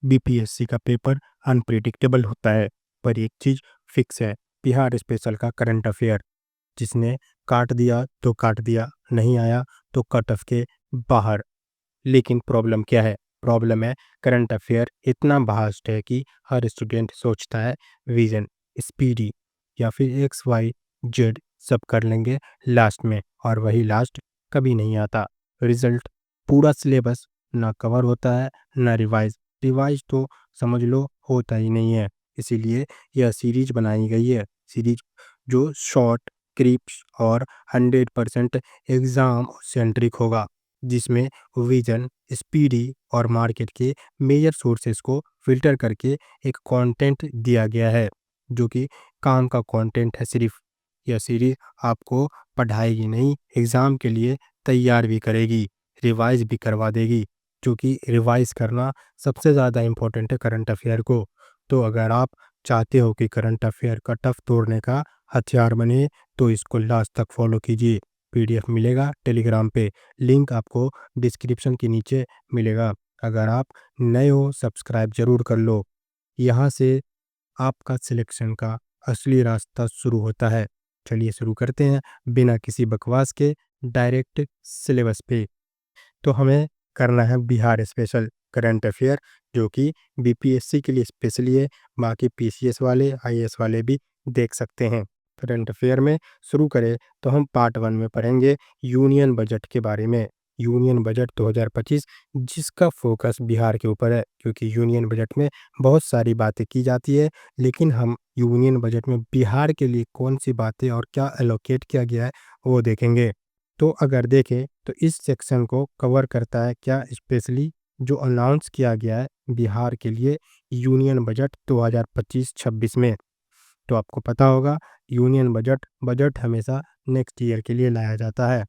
BPSC का paper unpredictable होता है, पर एक चीज़ फिक्स है, बिहार स्पेशल का करंट अफेयर जिसने काट दिया तो काट दिया, नहीं आया तो कट ऑफ के बाहर। लेकिन प्रॉब्लम क्या है? प्रॉब्लम है करंट अफेयर इतना वास्ट है कि हर स्टूडेंट सोचता है विजन, स्पीडी या फिर एक्स वाई जेड सब कर लेंगे लास्ट में, और वही लास्ट कभी नहीं आता। रिजल्ट पूरा सिलेबस ना कवर होता है ना रिवाइज। रिवाइज तो समझ लो होता ही नहीं है। इसीलिए यह सीरीज बनाई गई है, सीरीज जो शॉर्ट क्रिप्स और 100% एग्ज़ाम सेंट्रिक होगा, जिसमें विजन, स्पीडी और मार्केट के मेजर सोर्सेस को फिल्टर करके एक कंटेंट दिया गया है, जो कि काम का कंटेंट है सिर्फ। यह सीरीज आपको पढ़ाएगी नहीं, एग्ज़ाम के लिए तैयार भी करेगी, रिवाइज भी करवा देगी, जो कि रिवाइज करना सबसे ज़्यादा इम्पोर्टेंट है करंट अफेयर को। तो अगर आप चाहते हो कि करंट अफेयर का टफ तोड़ने का हथियार बने, तो इसको लास्ट तक फॉलो कीजिए। पीडीएफ मिलेगा टेलीग्राम पे, लिंक आपको डिस्क्रिप्शन के नीचे मिलेगा। अगर आप नए हो सब्सक्राइब ज़रूर कर लो। यहाँ से आपका सिलेक्शन का असली रास्ता शुरू होता है। चलिए शुरू करते हैं बिना किसी बकवास के, डायरेक्ट सिलेबस पे। तो हमें करना है बिहार स्पेशल करंट अफेयर, जो कि बीपीएससी के लिए स्पेशली है, बाकी पीसीएस वाले आईएएस वाले भी देख सकते हैं। करंट अफेयर में शुरू करें तो हम पार्ट 1 में पढ़ेंगे यूनियन बजट के बारे में। यूनियन बजट 2025, जिसका फोकस बिहार के ऊपर है, क्योंकि यूनियन बजट में बहुत सारी बातें की जाती है, लेकिन हम यूनियन बजट में बिहार के लिए कौन सी बातें और क्या एलोकेट किया गया है वो देखेंगे। तो अगर देखें तो इस सेक्शन को कवर करता है क्या, स्पेशली जो अनाउंस किया गया है बिहार के लिए यूनियन बजट 2025-26 में। तो आपको पता होगा यूनियन बजट बजट हमेशा नेक्स्ट ईयर के लिए लाया जाता है।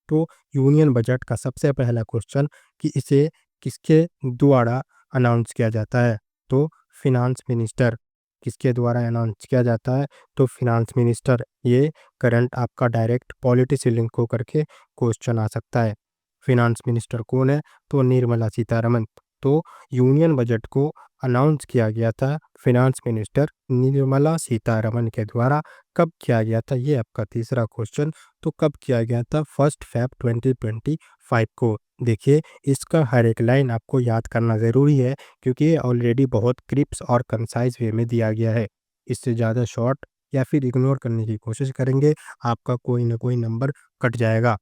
तो यूनियन बजट का सबसे पहला क्वेश्चन कि इसे किसके द्वारा अनाउंस किया जाता है, तो फिनांस मिनिस्टर। किसके द्वारा अनाउंस किया जाता है, तो फिनांस मिनिस्टर। ये करंट आपका डायरेक्ट पॉलिटी से लिंक होकर के क्वेश्चन आ सकता है। फिनांस मिनिस्टर कौन है, तो निर्मला सीतारमन। तो यूनियन बजट को अनाउंस किया गया था फिनांस मिनिस्टर निर्मला सीतारमन के द्वारा। कब किया गया था, ये आपका तीसरा क्वेश्चन। तो कब किया गया था, 1 फेब 2025 को। देखिए इसका हर एक लाइन आपको याद करना ज़रूरी है, क्योंकि ये ऑलरेडी बहुत क्रिप्स और कंसाइज वे में दिया गया है। इससे ज़्यादा शॉर्ट या फिर इग्नोर करने की कोशिश करेंगे, आपका कोई ना कोई नंबर कट जाएगा।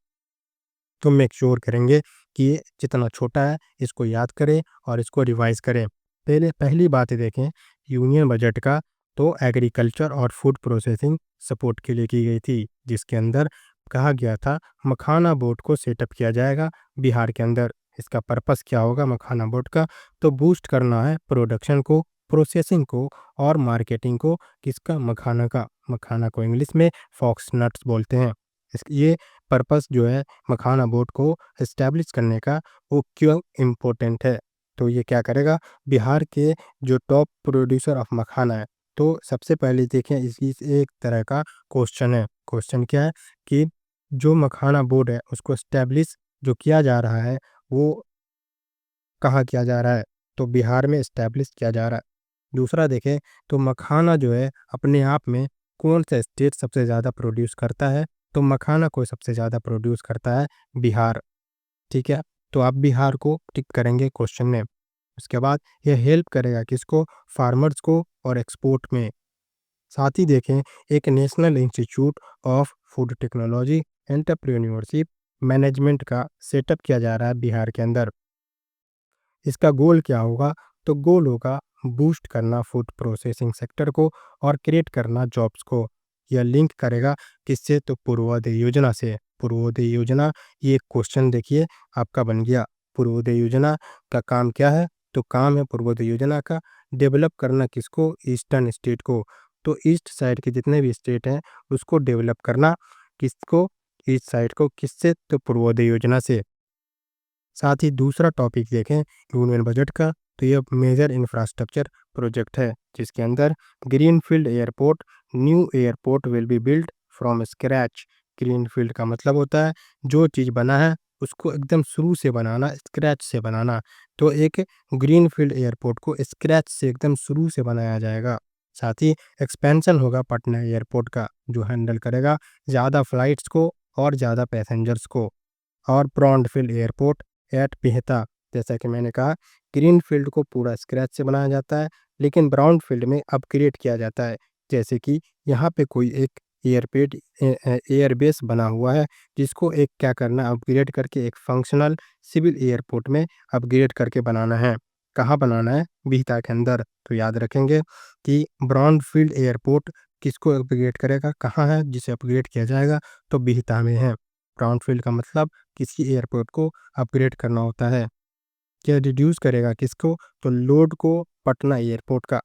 तो मेक श्योर करेंगे कि ये जितना छोटा है इसको याद करें और इसको रिवाइज करें। पहली बात देखें यूनियन बजट का, तो एग्रीकल्चर और फूड प्रोसेसिंग सपोर्ट के लिए की गई थी, जिसके अंदर कहा गया था मखाना बोर्ड को सेटअप किया जाएगा बिहार के अंदर। इसका पर्पस क्या होगा मखाना बोर्ड का, तो बूस्ट करना है प्रोडक्शन को, प्रोसेसिंग को और मार्केटिंग को। किसका, मखाना का। मखाना को इंग्लिश में फॉक्स नट्स बोलते हैं। ये पर्पस जो है मखाना बोर्ड को इस्टेब्लिश करने का, वो क्यों इम्पोर्टेंट है, तो ये क्या करेगा, बिहार के जो टॉप प्रोड्यूसर ऑफ मखाना है। तो सबसे पहले देखें इस एक तरह का क्वेश्चन है। क्वेश्चन क्या है कि जो मखाना बोर्ड है उसको इस्टेब्लिश जो किया जा रहा है वो कहाँ किया जा रहा है, तो बिहार में इस्टेब्लिश किया जा रहा है। दूसरा देखें तो मखाना जो है अपने आप में कौन सा स्टेट सबसे ज़्यादा प्रोड्यूस करता है, तो मखाना को सबसे ज़्यादा प्रोड्यूस करता है बिहार। ठीक है, तो आप बिहार को टिक करेंगे क्वेश्चन में। उसके बाद यह हेल्प करेगा किसको, फार्मर्स को और एक्सपोर्ट में। साथ ही देखें एक national institute of food technology entrepreneurship management का सेटअप किया जा रहा है बिहार के अंदर। इसका गोल क्या होगा, तो गोल होगा बूस्ट करना फूड प्रोसेसिंग सेक्टर को और क्रिएट करना जॉब्स को। यह लिंक करेगा किससे, तो पूर्वोदय योजना से। पूर्वोदय योजना, ये क्वेश्चन देखिए आपका बन गया। पूर्वोदय योजना का काम क्या है, तो काम है पूर्वोदय योजना का डेवलप करना किसको, ईस्टर्न स्टेट को। तो ईस्ट साइड के जितने भी स्टेट हैं उसको डेवलप करना किसको, ईस्ट साइड को। किससे, तो पूर्वोदय योजना से। साथ ही दूसरा टॉपिक देखें यूनियन बजट का, तो यह मेजर इंफ्रास्ट्रक्चर प्रोजेक्ट है, जिसके अंदर greenfield airport, new airport will be build from scratch. Greenfield का मतलब होता है जो चीज़ बना है उसको एकदम शुरू से बनाना, स्क्रैच से बनाना। तो एक ग्रीनफ़ील्ड एयरपोर्ट को स्क्रैच से एकदम शुरू से बनाया जाएगा। साथ ही एक्सपेंशन होगा पटना एयरपोर्ट का, जो हैंडल करेगा ज़्यादा फ्लाइट्स को और ज़्यादा पैसेंजर्स को। और ब्रॉन्डफील्ड एयरपोर्ट एट बिहता, जैसा कि मैंने कहा, ग्रीनफ़ील्ड को पूरा स्क्रैच से बनाया जाता है, लेकिन ब्राउनफ़ील्ड में अपग्रेड किया जाता है। जैसे कि यहाँ पे कोई एक एयरबेस बना हुआ है, जिसको एक क्या करना है, अपग्रेड करके एक फ़ंक्शनल सिविल एयरपोर्ट में अपग्रेड करके बनाना है। कहाँ बनाना है? बिहता के अंदर। तो याद रखेंगे कि ब्राउनफ़ील्ड एयरपोर्ट किसको अपग्रेड करेगा, कहाँ है जिसे अपग्रेड किया जाएगा? तो बिहता में है। ब्राउनफ़ील्ड का मतलब किसी एयरपोर्ट को अपग्रेड करना होता है। क्या रिड्यूस करेगा किसको? तो लोड को पटना एयरपोर्ट का।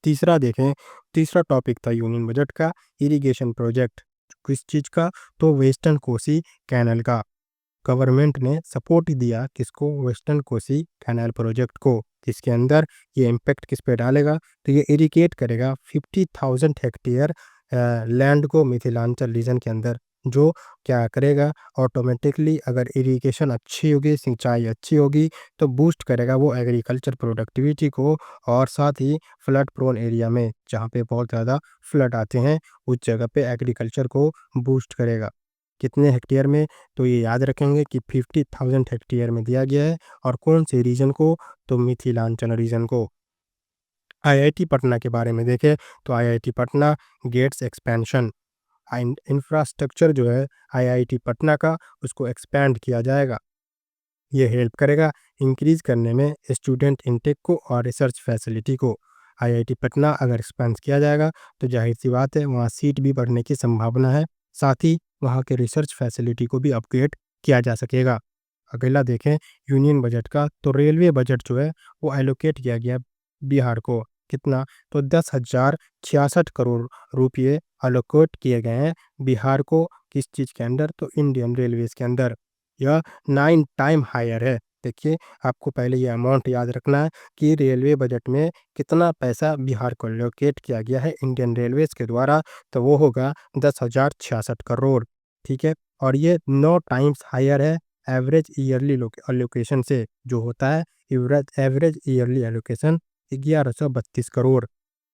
तीसरा देखें, तीसरा टॉपिक था यूनियन बजट का, इरिगेशन प्रोजेक्ट। किस चीज़ का? तो वेस्टर्न कोसी कैनाल का। गवर्नमेंट ने सपोर्ट दिया किसको? वेस्टर्न कोसी कैनाल प्रोजेक्ट को। जिसके अंदर ये इम्पैक्ट किस पे डालेगा? तो ये इरिगेट करेगा 50,000 हेक्टेयर लैंड को मिथिलांचल रीजन के अंदर। जो क्या करेगा, ऑटोमेटिकली अगर इरिगेशन अच्छी होगी, सिंचाई अच्छी होगी, तो बूस्ट करेगा वो एग्रीकल्चर प्रोडक्टिविटी को। और साथ ही फ्लड प्रोन एरिया में, जहाँ पे बहुत ज़्यादा फ्लड आते हैं, उस जगह पे एग्रीकल्चर को बूस्ट करेगा। कितने हेक्टेयर में? तो ये याद रखेंगे कि 50,000 हेक्टेयर में दिया गया है। और कौन से रीजन को? तो मिथिलांचल रीजन को। आईआईटी पटना के बारे में देखें, तो IIT Patna gets expansion. Infrastructure जो है आईआईटी पटना का, उसको एक्सपैंड किया जाएगा। ये हेल्प करेगा इंक्रीज़ करने में स्टूडेंट इनटेक को और रिसर्च फैसिलिटी को। आईआईटी पटना अगर एक्सपेंड किया जाएगा, तो ज़ाहिर-सी बात है वहाँ सीट भी बढ़ने की संभावना है। साथ ही वहाँ के रिसर्च फैसिलिटी को भी अपग्रेड किया जा सकेगा। अगला देखें यूनियन बजट का, तो रेलवे बजट जो है वो एलोकेट किया गया बिहार को। कितना? तो 10,066 करोड़ रुपये एलोकेट किए गए हैं बिहार को। किस चीज़ के अंदर? तो इंडियन रेलवेज़ के अंदर। यह 9 टाइम हायर है। देखिए, आपको पहले ये अमाउंट याद रखना है कि रेलवे बजट में कितना पैसा बिहार को एलोकेट किया गया है इंडियन रेलवेज़ के द्वारा, तो वो होगा 10,066 करोड़, ठीक है? और ये 9 टाइम्स हायर है एवरेज ईयरली एलोकेशन से, जो होता है एवरेज ईयरली एलोकेशन 1132 करोड़।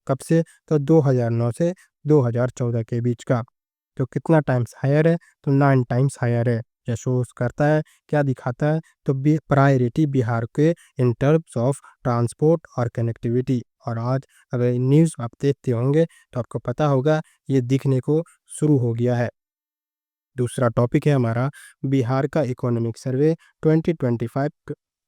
कब से? तो 2009 से 2014 के बीच का। तो कितना टाइम्स हायर है? तो 9 टाइम्स हायर है। यह शोज़ करता है, क्या दिखाता है? तो प्रायोरिटी बिहार के इन टर्म्स ऑफ ट्रांसपोर्ट और कनेक्टिविटी। और आज अगर न्यूज़ आप देखते होंगे, तो आपको पता होगा ये दिखने को शुरू हो गया है। दूसरा टॉपिक है हमारा बिहार का इकोनॉमिक सर्वे 2025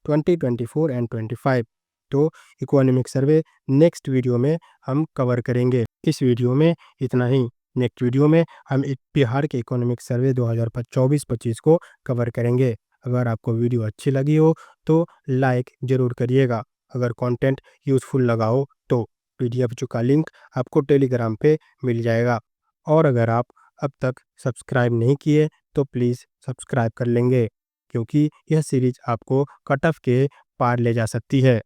2024 एंड 25। तो इकोनॉमिक सर्वे नेक्स्ट वीडियो में हम कवर करेंगे। इस वीडियो में इतना ही। नेक्स्ट वीडियो में हम बिहार के इकोनॉमिक सर्वे 2024-25 को कवर करेंगे। अगर आपको वीडियो अच्छी लगी हो, तो लाइक ज़रूर करिएगा। अगर कंटेंट यूज़फुल लगा हो, तो पीडीएफ जो का लिंक आपको टेलीग्राम पे मिल जाएगा। और अगर आप अब तक सब्सक्राइब नहीं किए, तो प्लीज़ सब्सक्राइब कर लेंगे, क्योंकि यह सीरीज़ आपको कट ऑफ के पार ले जा सकती है।